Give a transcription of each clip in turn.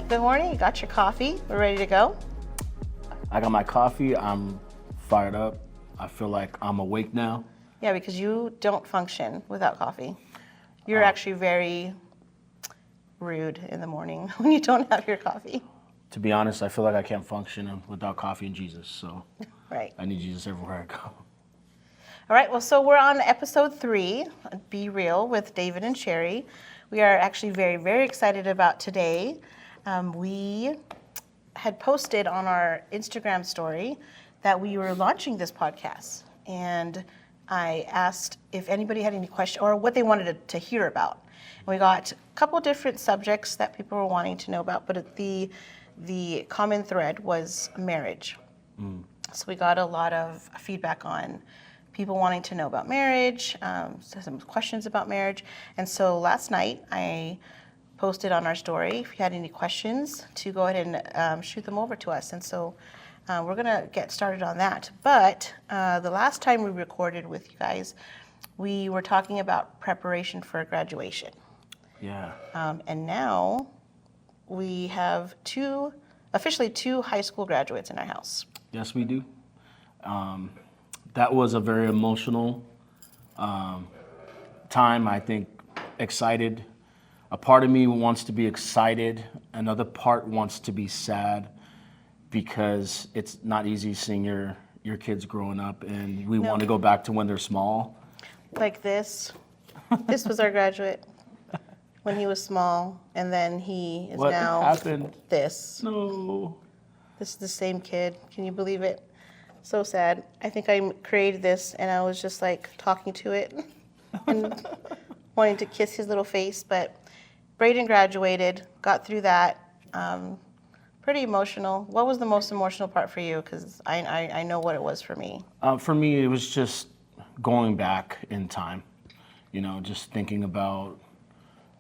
right, good morning. You got your coffee. We're ready to go. I got my coffee. I'm fired up. I feel like I'm awake now. Yeah, because you don't function without coffee. You're actually very rude in the morning when you don't have your coffee. To be honest, I feel like I can't function without coffee and Jesus. So Right. I need Jesus everywhere I go. All right, well, so we're on episode 3, Be Real with David and Sherrie. We are actually very, very excited about today. We had posted on our Instagram story that we were launching this podcast. And I asked if anybody had any questions or what they wanted to hear about. And we got a couple different subjects that people were wanting to know about, but the common thread was marriage. So we got a lot of feedback on people wanting to know about marriage, some questions about marriage. And so last night I posted on our story, if you had any questions, to go ahead and shoot them over to us. And so we're gonna get started on that. But the last time we recorded with you guys, we were talking about preparation for graduation. Yeah. And now we have officially two high school graduates in our house. Yes, we do. That was a very emotional time. I think excited. A part of me wants to be excited. Another part wants to be sad because it's not easy seeing your kids growing up, and we want to go back to when they're small. Like this. This was our graduate when he was small, and then he is What now happened? this. No. This is the same kid. Can you believe it? So sad. I think I created this and I was just like talking to it and wanting to kiss his little face. But Braden graduated, got through that. Pretty emotional. What was the most emotional part for you? Because I know what it was for me. For me, it was just going back in time, just thinking about,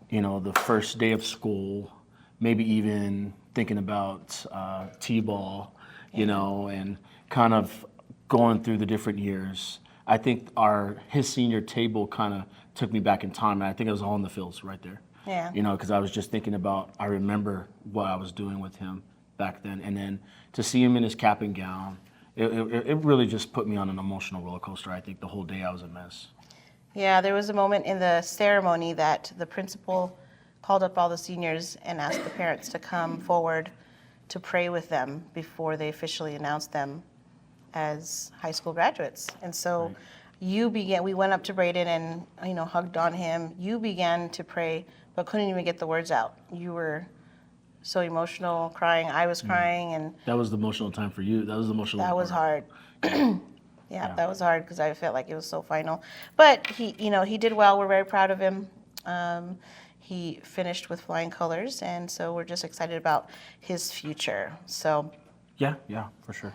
the first day of school, maybe even thinking about T-ball, and kind of going through the different years. I think his senior table kind of took me back in time, and I think it was all in the fields right there. Yeah. Because I was just thinking about, I remember what I was doing with him back then, and then to see him in his cap and gown, it really just put me on an emotional roller coaster. I think the whole day I was a mess. Yeah, there was a moment in the ceremony that the principal called up all the seniors and asked the parents to come forward to pray with them before they officially announced them as high school graduates. And so we went up to Braden and, hugged on him. You began to pray, but couldn't even get the words out. You were so emotional, crying. I was crying, and That was the emotional time for you. That was the emotional that was part. hard. Yeah, that was hard because I felt like it was so final. But he did well. We're very proud of him. He finished with flying colors, and so we're just excited about his future. So Yeah, for sure.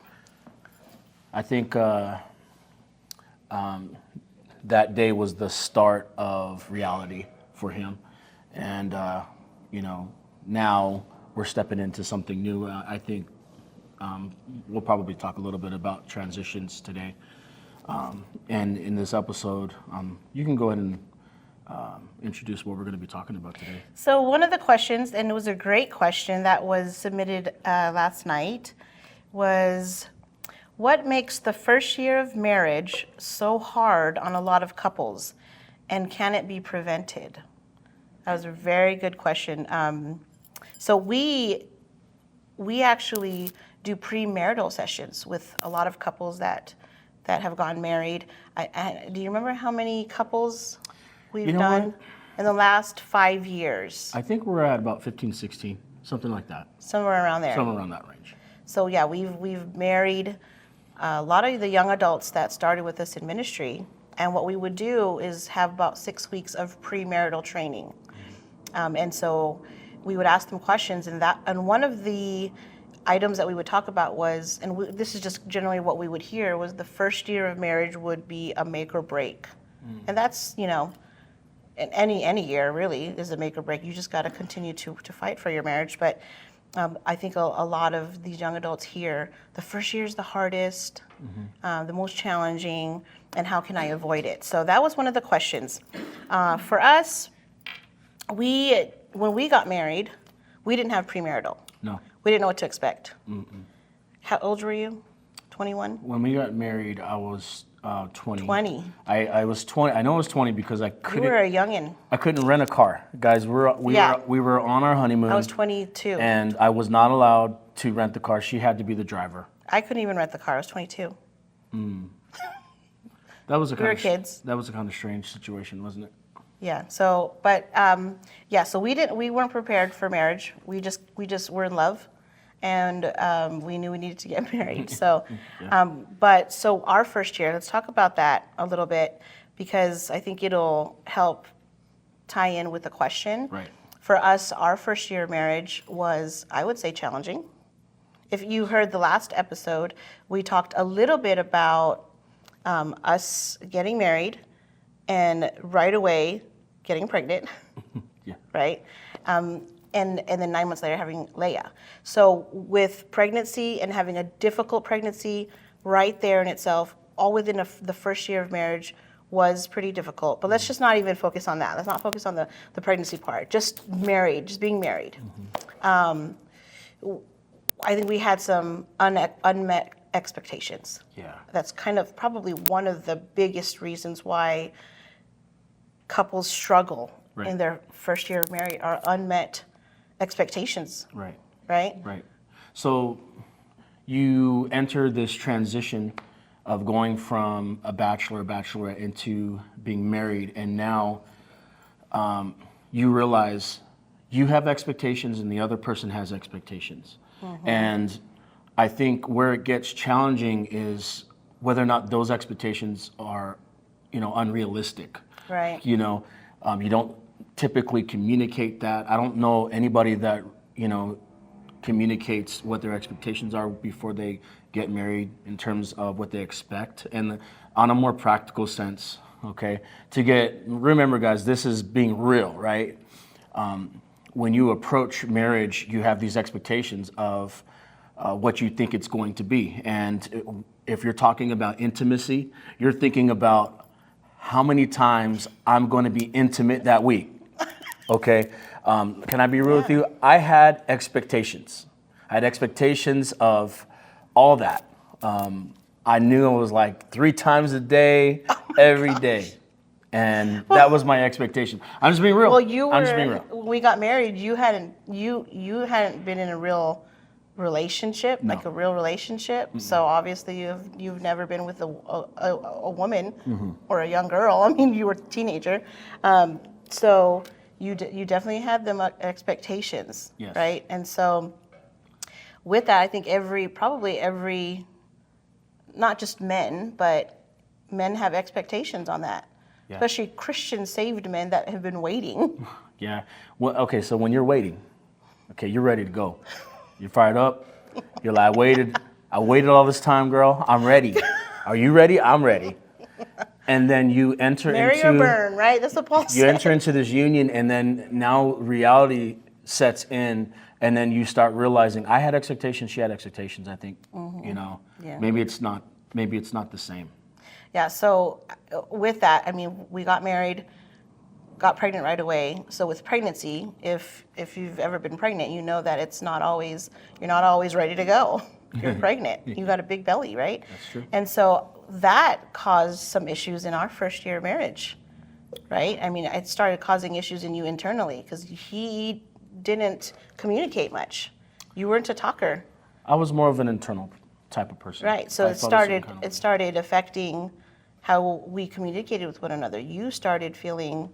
I think that day was the start of reality for him. And, now we're stepping into something new. I think we'll probably talk a little bit about transitions today. And in this episode, you can go ahead and introduce what we're going to be talking about today. So one of the questions, and it was a great question that was submitted last night, was what makes the first year of marriage so hard on a lot of couples, and can it be prevented? That was a very good question. So we actually do premarital sessions with a lot of couples that have gotten married. Do you remember how many couples we've done in the last 5 years? I think we're at about 15, 16, something like that. Somewhere around there. Somewhere around that range. So yeah, we've married a lot of the young adults that started with us in ministry, and what we would do is have about 6 weeks of premarital training. And so we would ask them questions, and one of the items that we would talk about was, and this is just generally what we would hear, was the first year of marriage would be a make or break. And that's, in any year really is a make or break. You just got to continue to fight for your marriage. But I think a lot of these young adults here, the first year is the hardest, the most challenging, and how can I avoid it? So that was one of the questions. For us, when we got married, We didn't have premarital. No. We didn't know what to expect. How old were you? 21? When we got married, I was 20. 20. I was 20. I know I was 20 because I You were a youngin'. couldn't rent a car. Guys, we were on our honeymoon. I was 22. And I was not allowed to rent the car. She had to be the driver. I couldn't even rent the car. I was 22. That was a We were kids. That was a kind of strange situation, wasn't it? Yeah. So, but so we weren't prepared for marriage. We just were in love, and we knew we needed to get married. So, but so our first year, let's talk about that a little bit because I think it'll help tie in with the question. Right. For us, our first year of marriage was, I would say, challenging. If you heard the last episode, we talked a little bit about us getting married and right away getting pregnant, Yeah. right? And then 9 months later having Leia. So with pregnancy and having a difficult pregnancy right there in itself, all within the first year of marriage was pretty difficult. But let's just not even focus on that. Let's not focus on the pregnancy part. Just married, just being married. I think we had some unmet expectations. Yeah. That's kind of probably one of the biggest reasons why couples struggle Right. in their first year of marriage are unmet expectations, Right. right? Right. So you enter this transition of going from a bachelorette into being married, and now you realize you have expectations and the other person has expectations. And I think where it gets challenging is whether or not those expectations are, unrealistic. Right. You don't typically communicate that. I don't know anybody that, communicates what their expectations are before they get married in terms of what they expect. And on a more practical sense, okay, remember guys, this is being real, right? When you approach marriage, you have these expectations of what you think it's going to be. And if you're talking about intimacy, you're thinking about how many times I'm going to be intimate that week. Okay? Can I be real with you? I had expectations. I had expectations of all that. I knew it was like 3 times a day, every day. And that was my expectation. I'm just being real. Well, I'm just being real. when we got married, you hadn't been in a real relationship, like a real relationship. So obviously you've never been with a woman or a young girl. I mean, you were a teenager. So you definitely had them expectations, Yes. right? And so with that, I think probably every, not just men, but men have expectations on that. Yeah. Especially Christian saved men that have been waiting. Yeah. Well, okay, so when you're waiting, okay, you're ready to go. You're fired up. You're like, I waited all this time, girl. I'm ready. Are you ready? I'm ready. And then you enter Marry or burn, right? That's what Paul said. You enter into this union, and then now reality sets in, and then you start realizing I had expectations, she had expectations. I think, Yeah. maybe it's not the same. Yeah, so with that, I mean, we got married, got pregnant right away. So with pregnancy, if you've ever been pregnant, you know that you're not always ready to go. You're pregnant. You got a big belly, right? That's true. And so that caused some issues in our first year of marriage, right? I mean, it started causing issues in you internally because he didn't communicate much. You weren't a talker. I was more of an internal type of person. Right. So I it felt a certain started kind of way. it started affecting how we communicated with one another. You started feeling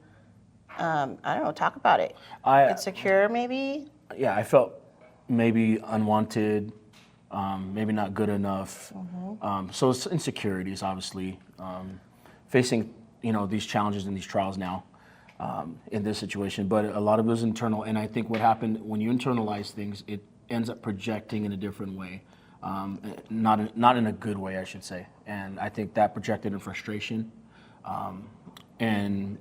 I don't know, talk about it. Insecure maybe? Yeah, I felt maybe unwanted, maybe not good enough. So it's insecurities, obviously, facing these challenges and these trials now in this situation. But a lot of it was internal, and I think what happened when you internalize things, it ends up projecting in a different way, not in a good way, I should say. And I think that projected in frustration. And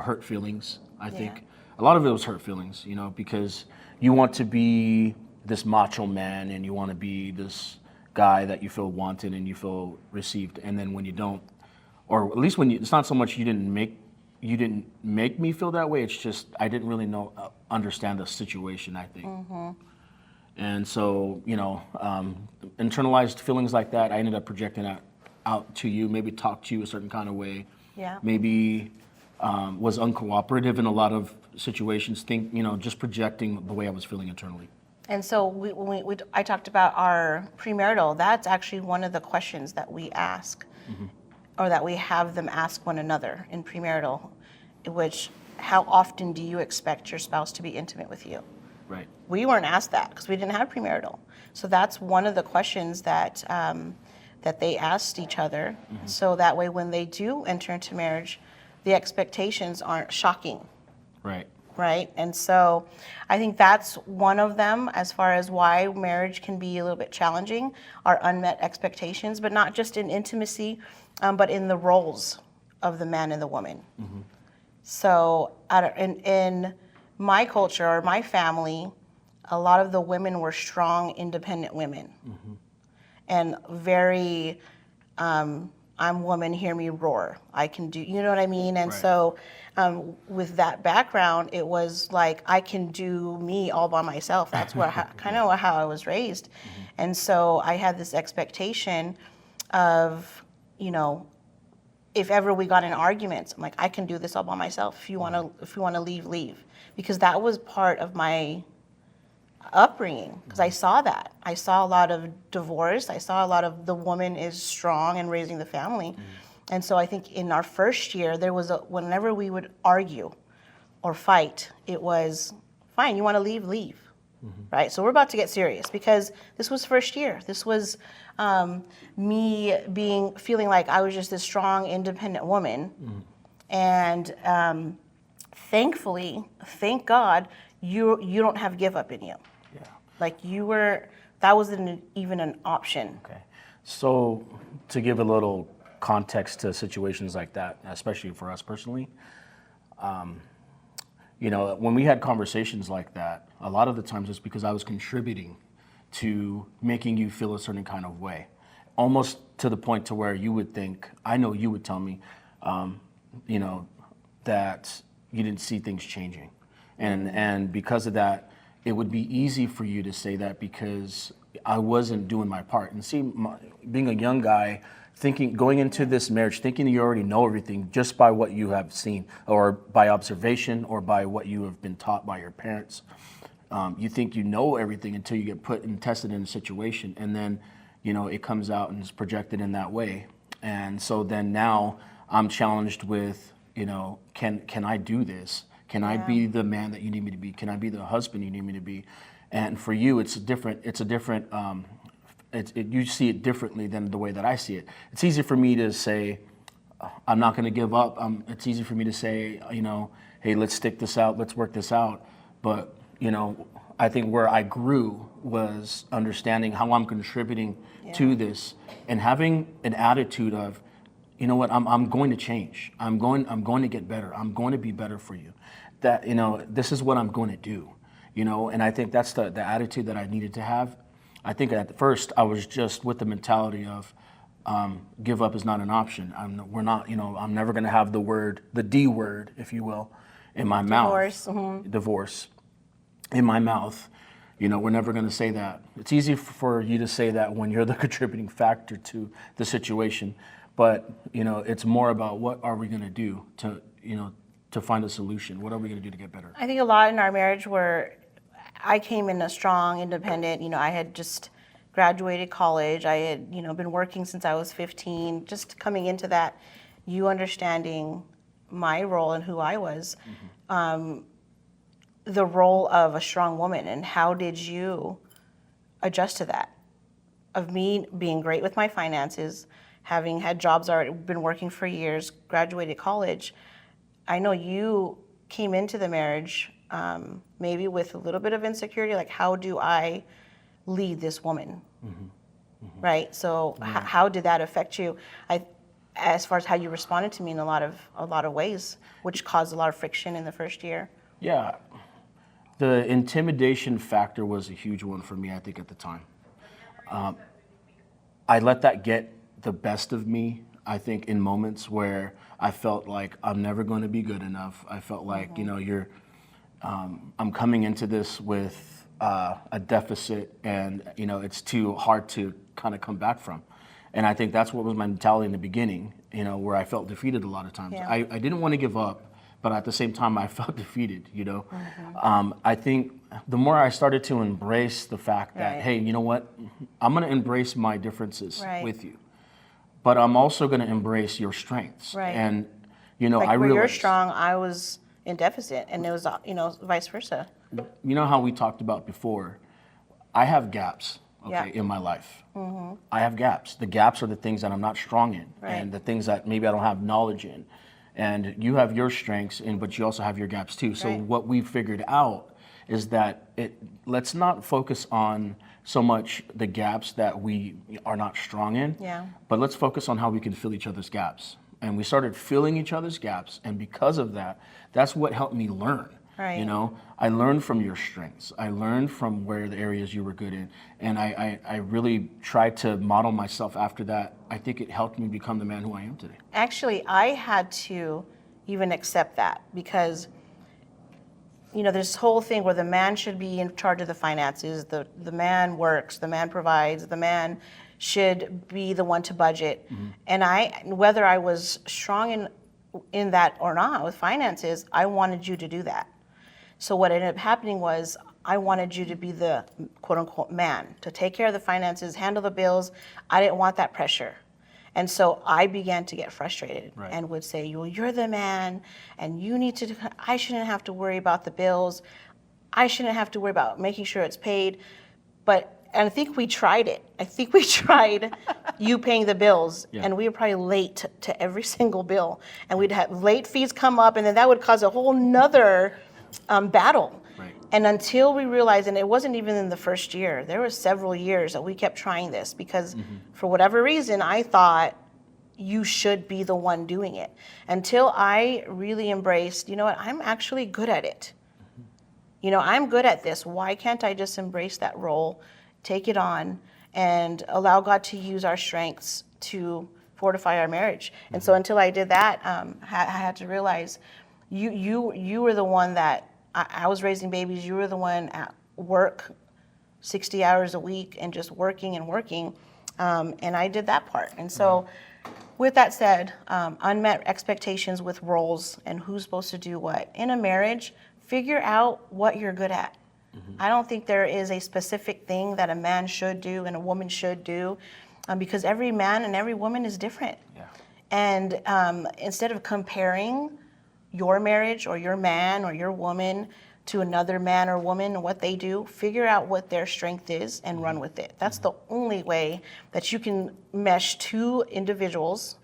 hurt feelings. I think a lot of it was hurt feelings, because you want to be this macho man and you want to be this guy that you feel wanted and you feel received, and then when you don't, or at least it's not so much you didn't make you didn't make me feel that way. It's just I didn't really understand the situation, I think. And so, internalized feelings like that, I ended up projecting that out to you, maybe talk to you a certain kind of way. Yeah. Maybe was uncooperative in a lot of situations, just projecting the way I was feeling internally. And so I talked about our premarital. That's actually one of the questions that we ask, or that we have them ask one another in premarital, which, how often do you expect your spouse to be intimate with you? Right. We weren't asked that because we didn't have premarital. So that's one of the questions that that they asked each other. So that way, when they do enter into marriage, the expectations aren't shocking. Right. Right? And so I think that's one of them as far as why marriage can be a little bit challenging, are unmet expectations, but not just in intimacy, but in the roles of the man and the woman. So in my culture or my family, a lot of the women were strong, independent women. And very, I'm woman, hear me roar. I can do, you know what I mean? And Right. so with that background, it was like, I can do me all by myself. That's what kind of how I was raised. And so I had this expectation of, if ever we got in arguments, I'm like, I can do this all by myself. If you want to leave, leave. Because that was part of my upbringing, because I saw that. I saw a lot of divorce. I saw a lot of the woman is strong in raising the family. And so I think in our first year, there was whenever we would argue or fight, it was, fine, you want to leave, leave. Right? So we're about to get serious, because this was first year. This was me feeling like I was just this strong, independent woman. And thankfully, thank God, you don't have give up in you. Yeah. Like that wasn't even an option. Okay. So to give a little context to situations like that, especially for us personally, when we had conversations like that, a lot of the times it's because I was contributing to making you feel a certain kind of way, almost to the point to where you would think, I know you would tell me, that you didn't see things changing. And because of that, it would be easy for you to say that because I wasn't doing my part. And see, being a young guy, going into this marriage, thinking you already know everything just by what you have seen, or by observation, or by what you have been taught by your parents. You think you know everything until you get put and tested in a situation, and then, it comes out and is projected in that way. And so then now I'm challenged with, can I do this? Can I be the man that you need me to be? Can I be the husband you need me to be? And for you, you see it differently than the way that I see it. It's easy for me to say, I'm not going to give up. It's easy for me to say, hey, let's stick this out. Let's work this out. But, I think where I grew was understanding how I'm contributing to this, and having an attitude of, you know what, I'm going to change. I'm going to get better. I'm going to be better for you. That, this is what I'm going to do, and I think that's the attitude that I needed to have. I think at first I was just with the mentality of give up is not an option. I'm never going to have the D word, if you will, in my Divorce. mouth. Divorce in my mouth. We're never going to say that. It's easy for you to say that when you're the contributing factor to the situation. But, it's more about what are we going to do to find a solution? What are we going to do to get better? I think a lot in our marriage where I came in a strong, independent, I had just graduated college. I had, been working since I was 15. Just coming into that, you understanding my role and who I was, the role of a strong woman, and how did you adjust to that? Of me being great with my finances, having had jobs, already been working for years, graduated college. I know you came into the marriage maybe with a little bit of insecurity, like, how do I lead this woman? Right? So how did that affect you? As far as how you responded to me in a lot of ways, which caused a lot of friction in the first year. Yeah. The intimidation factor was a huge one for me, I think, at the time. I let that get the best of me. I think in moments where I felt like I'm never going to be good enough. I felt like, I'm coming into this with a deficit, and it's too hard to kind of come back from. And I think that's what was my mentality in the beginning, where I felt defeated a lot of times. Yeah. I didn't want to give up, but at the same time, I felt defeated, I think the more I started to embrace the fact that, Right. hey, you know what? I'm going to embrace my differences Right. with you, but I'm also going to embrace your strengths. Right. And, Like I where you're realized, strong, I was in deficit, and it was, vice versa. you know how we talked about before, I have gaps, Yeah. in my life. I have gaps. The gaps are the things that I'm not strong in, Right. and the things that maybe I don't have knowledge in. And you have your strengths, but you also have your gaps too. So Right. what we figured out is that let's not focus on so much the gaps that we are not strong in, Yeah. but let's focus on how we can fill each other's gaps. And we started filling each other's gaps, and because of that, that's what helped me learn. Right. I learned from your strengths. I learned from where the areas you were good in. And I really tried to model myself after that. I think it helped me become the man who I am today. Actually, I had to even accept that because, this whole thing where the man should be in charge of the finances, the man works, the man provides, the man should be the one to budget. And whether I was strong in that or not with finances, I wanted you to do that. So what ended up happening was I wanted you to be the quote unquote man, to take care of the finances, handle the bills. I didn't want that pressure. And so I began to get frustrated Right. and would say, well, you're the man and I shouldn't have to worry about the bills. I shouldn't have to worry about making sure it's paid. And I think we tried it. I think we tried you paying the bills, Yeah. and we were probably late to every single bill. And we'd have late fees come up, and then that would cause a whole nother battle. Right. And until we realized, and it wasn't even in the first year, there were several years that we kept trying this because for whatever reason, I thought you should be the one doing it. Until I really embraced, I'm actually good at it. I'm good at this. Why can't I just embrace that role, take it on, and allow God to use our strengths to fortify our marriage? And so until I did that, I had to realize you were the one that I was raising babies. You were the one at work 60 hours a week and just working and working. And I did that part. And so with that said, unmet expectations with roles and who's supposed to do what. In a marriage, figure out what you're good at. I don't think there is a specific thing that a man should do and a woman should do because every man and every woman is different. Yeah. And instead of comparing your marriage or your man or your woman to another man or woman and what they do, figure out what their strength is and run with it. That's the only way that you can mesh two individuals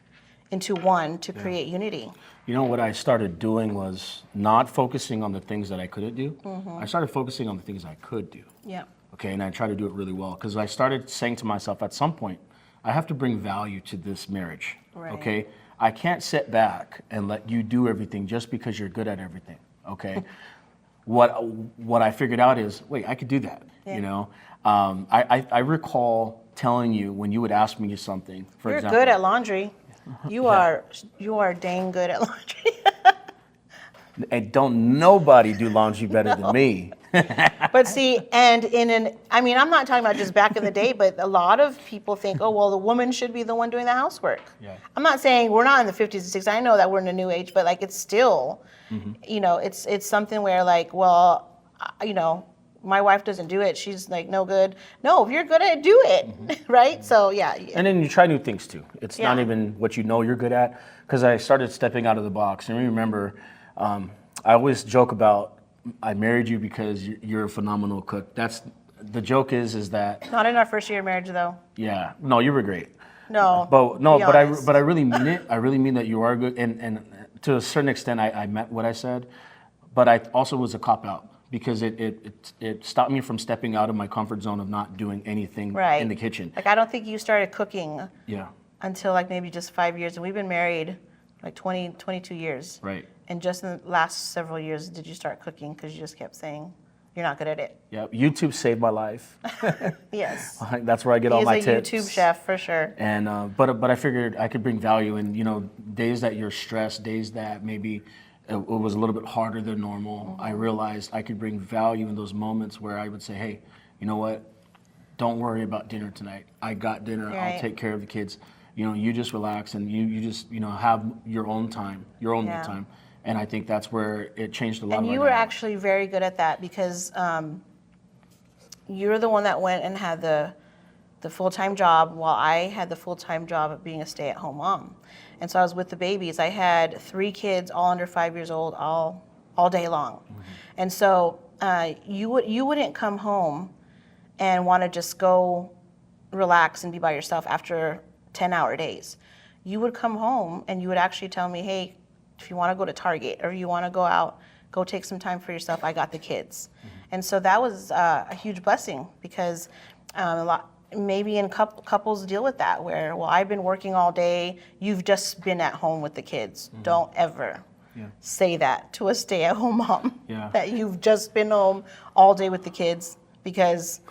into one to create unity. What I started doing was not focusing on the things that I couldn't do. I started focusing on the things I could do. Yeah. Okay, and I tried to do it really well because I started saying to myself at some point, I have to bring value to this marriage. Right. Okay, I can't sit back and let you do everything just because you're good at everything. Okay, what I figured out is, wait, I could do that. Yeah. I recall telling you when you would ask me something. For You're example, good at laundry. You are dang good at laundry. and don't nobody do laundry better than me. But see, and I'm not talking about just back in the day, but a lot of people think, oh, well, the woman should be the one doing the housework. Yeah. I'm not saying we're not in the 50s and 60s. I know that we're in a new age, but it's still, it's something where well, my wife doesn't do it. She's no good. No, if you're good at it, do it, right? So yeah. And then you try new things too. It's not Yeah. even what you know you're good at. Because I started stepping out of the box. And remember, I always joke about I married you because you're a phenomenal cook. The joke is that Not in our first year of marriage, though. yeah, no, you were great. No. But I honest. really mean it. I really mean that you are good. And to a certain extent, I meant what I said. But I also was a cop out. Because it stopped me from stepping out of my comfort zone of not doing anything Right. in the kitchen. I don't think you started cooking Yeah, until maybe just 5 years, and we've been married 22 years. right. And just in the last several years, did you start cooking? Because you just kept saying you're not good at it. Yep. YouTube saved my life. Yes. That's where I get all my tips. He's a YouTube chef for sure. And but I figured I could bring value in, days that you're stressed, days that maybe it was a little bit harder than normal. I realized I could bring value in those moments where I would say, hey, you know what? Don't worry about dinner tonight. I got dinner. Right. I'll take care of the kids. You just relax and you just have your own time, your own me time. And I think that's where it changed a lot. And you were actually very good at that because you're the one that went and had the full-time job while I had the full-time job of being a stay-at-home mom. And so I was with the babies. I had 3 kids, all under 5 years old, all day long. Mm-hmm. And so you wouldn't come home and want to just go relax and be by yourself after 10-hour days. You would come home and you would actually tell me, hey, if you want to go to Target or you want to go out, go take some time for yourself. I got the kids. Mm-hmm. And so that was a huge blessing because maybe in couples deal with that where, well, I've been working all day. You've just been at home with the kids. Mm-hmm. Don't ever say that to a stay-at-home mom that you've just been home all day with the kids because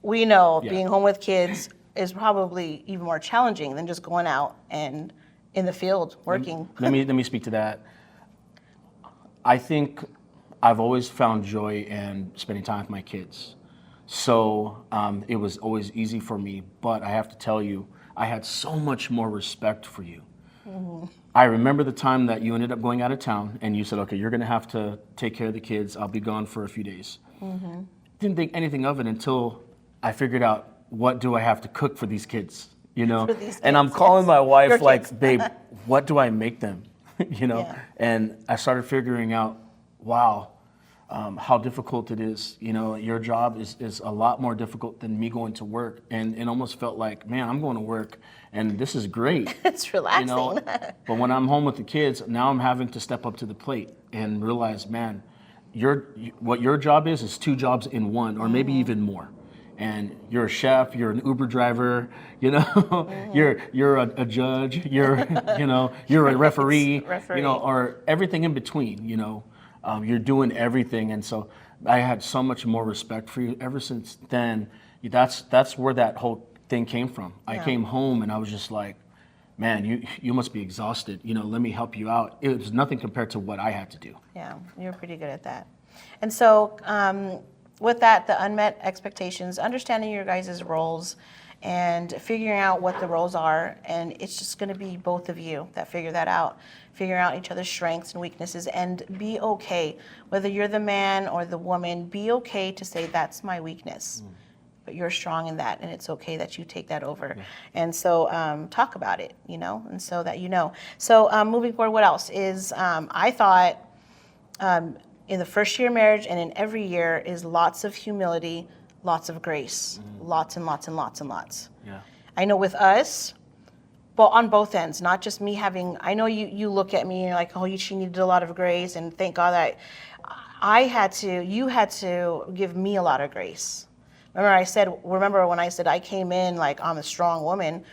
we know being home with kids is probably even more challenging than just going out and in the field working. Let me speak to that. I think I've always found joy in spending time with my kids. So it was always easy for me, but I have to tell you, I had so much more respect for you. Mm-hmm. I remember the time that you ended up going out of town and you said, okay, you're gonna have to take care of the kids. I'll be gone for a few days. Mm-hmm. Didn't think anything of it until I figured out, what do I have to cook for these kids? And I'm calling my wife like, babe, what do I make them? And I started figuring out, wow, how difficult it is. Your job is a lot more difficult than me going to work. And it almost felt like, man, I'm going to work and this is great. It's relaxing. But when I'm home with the kids, now I'm having to step up to the plate and realize, man, what your job is 2 jobs in one, or maybe even more. And you're a chef, you're an Uber driver, you're a judge, you're a referee, or everything in between, you're doing everything. And so I had so much more respect for you ever since then. That's where that whole thing came from. I came home and I was just like, man, you must be exhausted. Let me help you out. It was nothing compared to what I had to do. Yeah, you're pretty good at that. And so, with that, the unmet expectations, understanding your guys' roles and figuring out what the roles are. And it's just going to be both of you that figure that out, figuring out each other's strengths and weaknesses, and be okay. Whether you're the man or the woman, be okay to say, that's my weakness. But you're strong in that, and it's okay that you take that over. Yeah. And so talk about it, and so that So moving forward, what else is, I thought, in the first year of marriage and in every year is lots of humility, lots of grace, lots and lots and lots and lots. Yeah. I know with us, well, on both ends, not just me having, I know you look at me and you're like, oh, she needed a lot of grace, and thank God that you had to give me a lot of grace. Remember when I said I came in like I'm a strong woman,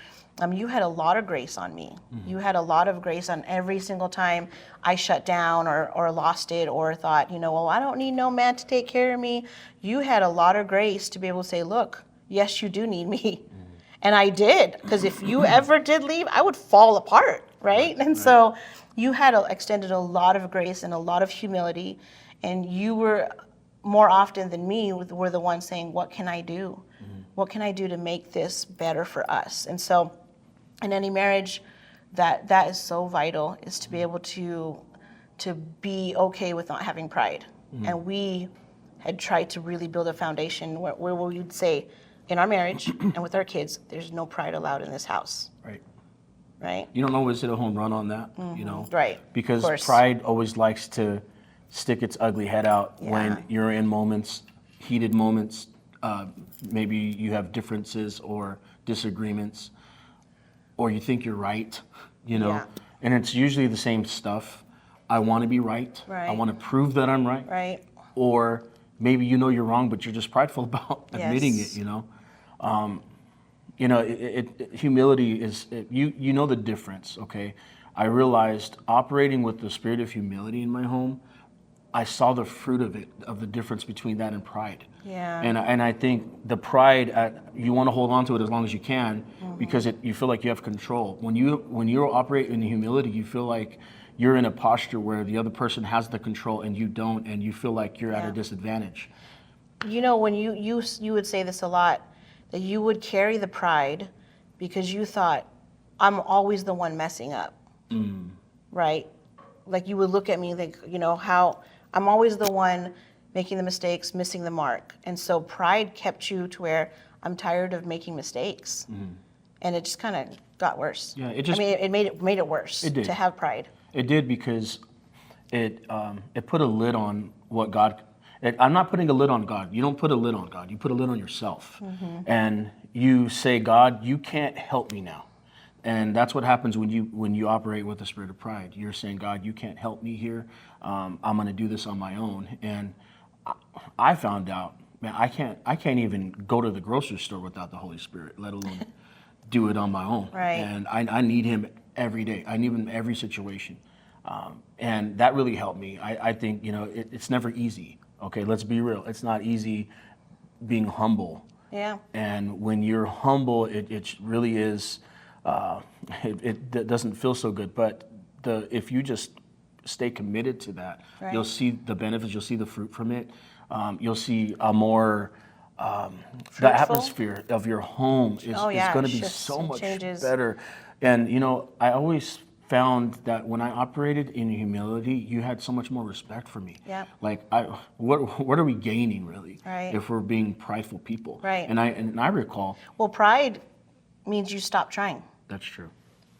you had a lot of grace on me. Mm-hmm. You had a lot of grace on every single time I shut down or lost it or thought, well, I don't need no man to take care of me. You had a lot of grace to be able to say, look, yes, you do need me. Mm-hmm. And I did, because if you ever did leave, I would fall apart, right? And so you had extended a lot of grace and a lot of humility, and you were more often than me were the ones saying, what can I do? Mm-hmm. What can I do to make this better for us? And so in any marriage, that is so vital, is to be able to be okay with not having pride. Mm-hmm. And we had tried to really build a foundation where we would say, in our marriage and with our kids, there's no pride allowed in this house. Right? You don't always hit a home run on that, Right. Because pride always likes to stick its ugly head out when you're in heated moments. Maybe you have differences or disagreements, or you think you're right, and it's usually the same stuff. I want to be right. I want to prove that I'm right. Right. Or maybe you're wrong, but you're just prideful about admitting it. Humility is you know the difference. Okay, I realized operating with the spirit of humility in my home I saw the fruit of it, of the difference between that and pride. Yeah. And I think the pride, you want to hold on to it as long as you can, because you feel like you have control. When you operate in humility, you feel like you're in a posture where the other person has the control and you don't, and you feel like you're at a disadvantage. You know, when you would say this a lot, that you would carry the pride because you thought, I'm always the one messing up, right? Like you would look at me like, you know, how I'm always the one making the mistakes, missing the mark. And so pride kept you to where I'm tired of making mistakes. And it just kind of got worse. Yeah, it made it worse It did. to have pride. It did, because it put a lid on what God. I'm not putting a lid on God. You don't put a lid on God. You put a lid on yourself, and you say, God, you can't help me now. And that's what happens when you operate with the spirit of pride. You're saying, God, you can't help me here. I'm going to do this on my own. And I found out, man, I can't even go to the grocery store without the Holy Spirit, let alone do it on my own. Right. And I need Him every day. I need Him in every situation. And that really helped me. I think, it's never easy. Okay, let's be real. It's not easy being humble. Yeah. And when you're humble, it really is, it doesn't feel so good. But if you just stay committed to that, Right. you'll see the benefits, you'll see the fruit from it. You'll see a more, the Fruitful? atmosphere of your home is going to be shifts so and much changes. better. And, I always found that when I operated in humility, you had so much more respect for me. Yeah. Like, what are we gaining really, Right. if we're being prideful people? Right. And I recall. Well, pride means you stop trying. That's true.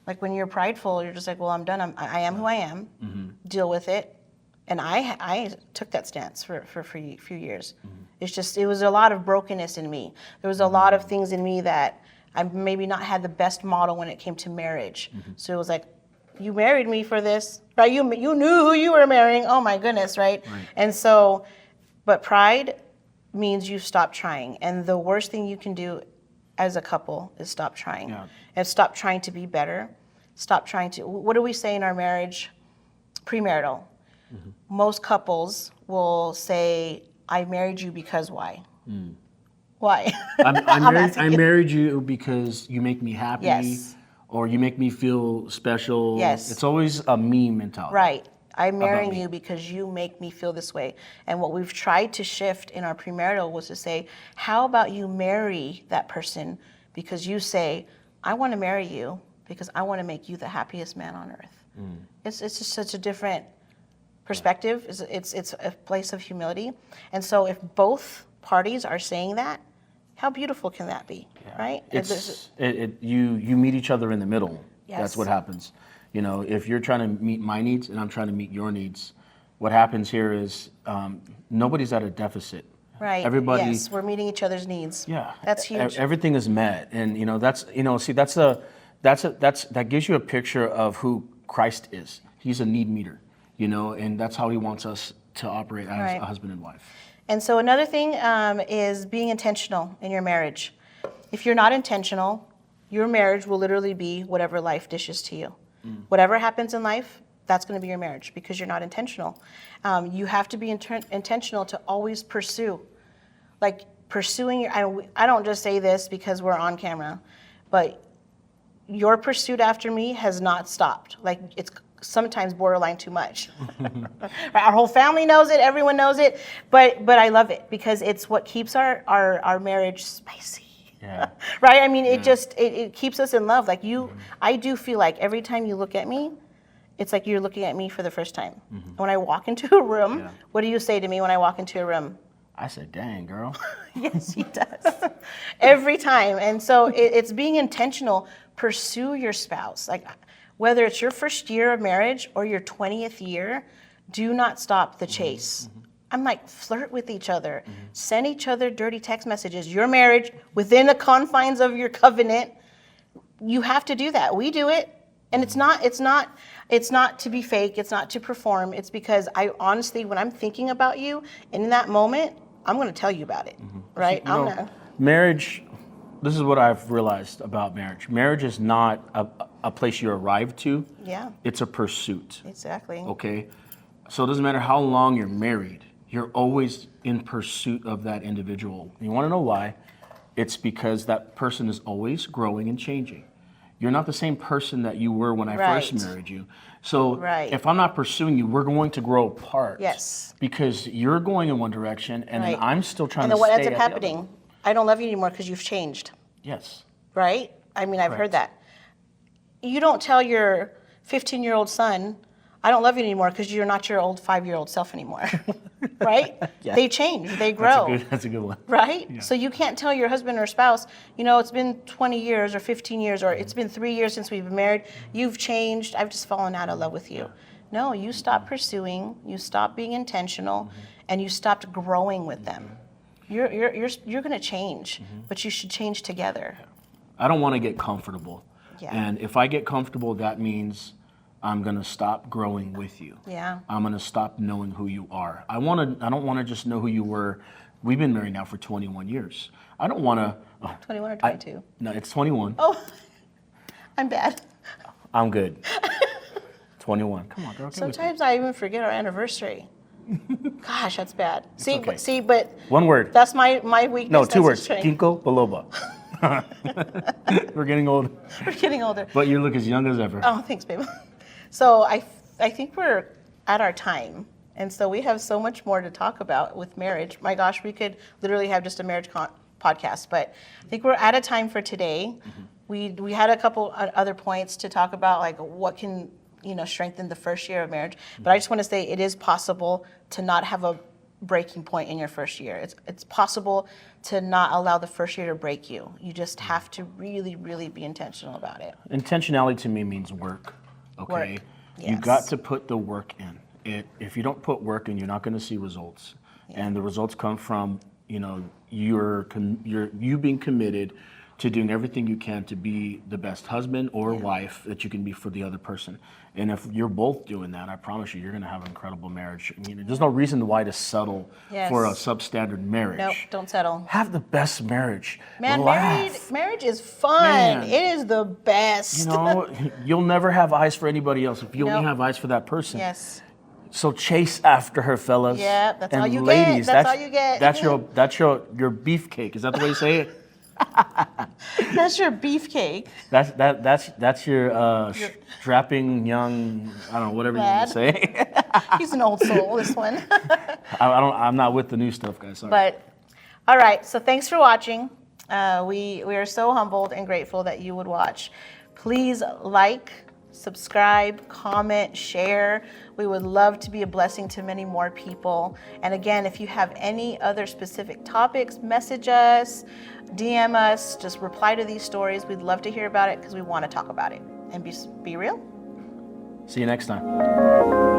Like when you're prideful, you're just like, well, I'm done. I am who I am. Deal with it. And I took that stance for a few years. It was a lot of brokenness in me. There was a lot of things in me that I maybe not had the best model when it came to marriage. So it was like, you married me for this, right? You knew who you were marrying. Oh my goodness, right? And so, but pride means you stop trying. And the worst thing you can do as a couple is stop trying. Yeah. And stop trying to be better. Stop trying to, what do we say in our marriage? Premarital. Most couples will say, I married you because why? Why? I married you because you make me happy. Yes. Or you make me feel special. Yes. It's always a me mentality. Right. I'm marrying me. you because you make me feel this way. And what we've tried to shift in our premarital was to say, how about you marry that person because you say, I want to marry you because I want to make you the happiest man on earth. It's just such a different perspective. It's a place of humility. And so if both parties are saying that, how beautiful can that be, right? You meet each other in the middle. Yes. That's what happens. If you're trying to meet my needs and I'm trying to meet your needs, what happens here is nobody's at a deficit. Right. Everybody. Yes, we're meeting each other's needs. Yeah. That's huge. Everything is met, and that gives you a picture of who Christ is. He's a need meter, and that's how He wants us to operate as Right. a husband and wife. And so another thing is being intentional in your marriage. If you're not intentional, your marriage will literally be whatever life dishes to you. Whatever happens in life, that's going to be your marriage because you're not intentional. You have to be intentional to always pursue. Like pursuing I don't just say this because we're on camera, but your pursuit after me has not stopped. Like it's sometimes borderline too much. Our whole family knows it, everyone knows it, but I love it because it's what keeps our marriage spicy. Yeah. Right? I mean, it keeps us in love. Like I do feel like every time you look at me, it's like you're looking at me for the first time. When I walk into a room, what do you say to me when I walk into a room? I said, dang, girl. Yes, he does. Every time. And so it's being intentional. Pursue your spouse. Like whether it's your first year of marriage or your 20th year, do not stop the chase. I'm like, flirt with each other. Send each other dirty text messages. Your marriage, within the confines of your covenant, you have to do that. We do it. And it's not to be fake. It's not to perform. It's because I honestly, when I'm thinking about you, in that moment, I'm going to tell you about it, right? Marriage, this is what I've realized about marriage. Marriage is not a place you arrive to. Yeah. It's a pursuit. Exactly. Okay? So it doesn't matter how long you're married, you're always in pursuit of that individual. You want to know why? It's because that person is always growing and changing. You're not the same person that you were when I first Right. married you. So Right. if I'm not pursuing you, we're going to grow apart. Yes. Because you're going in one direction and Right. then I'm still trying And to then what stay ends up at the other. happening? I don't love you anymore because you've changed, Yes. right? I mean, I've heard Correct. that. You don't tell your 15-year-old son, I don't love you anymore because you're not your old 5-year-old self anymore, right? Yeah. They change, they grow. That's a good one. Right? Yeah. So you can't tell your husband or spouse, you know, it's been 20 years or 15 years or it's been 3 years since we've been married. You've changed. I've just fallen out of love with you. No, you stop pursuing, you stop being intentional, and you stopped growing with them. You're going to change, but you should change together. I don't want to get comfortable. Yeah. And if I get comfortable, that means I'm going to stop growing with you. Yeah. I'm going to stop knowing who you are. I don't want to just know who you were. We've been married now for 21 years. I don't want to 21 or 22? No, it's 21. Oh, I'm bad. I'm good. 21. Come on, girl. Get with me. Sometimes I even forget our anniversary. Gosh, that's bad. See, okay. but One word. that's my weakness. No, That's 2 a words. strength. Ginkgo biloba. We're getting old. We're getting older. But you look as young as ever. Oh, thanks, babe. So I think we're at our time. And so we have so much more to talk about with marriage. My gosh, we could literally have just a marriage podcast. But I think we're at a time for today. We had a couple other points to talk about, like what can, you know, strengthen the first year of marriage. But I just want to say it is possible to not have a breaking point in your first year. It's possible to not allow the first year to break you. You just have to really, really be intentional about it. Intentionality to me means work. Okay. Work, You yes. got to put the work in. If you don't put work in, you're not going to see results. And the results come from, you know, you being committed to doing everything you can to be the best husband or wife that you can be for the other person. And if you're both doing that, I promise you're going to have an incredible marriage. I mean, there's no reason why to settle for a Yes. substandard marriage. Nope, don't settle. Have the best marriage. Man, Laugh. marriage is fun. Man. It is the best. You know, you'll never have eyes for anybody else if you only Nope. have eyes for that person. Yes. So chase after her, fellas. Yeah, that's and all you get. ladies, That's all you get. That's your beefcake. Is that the way you say it? That's your beefcake. That's your strapping young, I don't know, whatever Lad. you say. He's an old soul, this one. I'm not with the new stuff, guys. Sorry. But, all right, so thanks for watching. We are so humbled and grateful that you would watch. Please like, subscribe, comment, share. We would love to be a blessing to many more people. And again, if you have any other specific topics, message us, DM us, just reply to these stories. We'd love to hear about it because we want to talk about it. And be real. See you next time.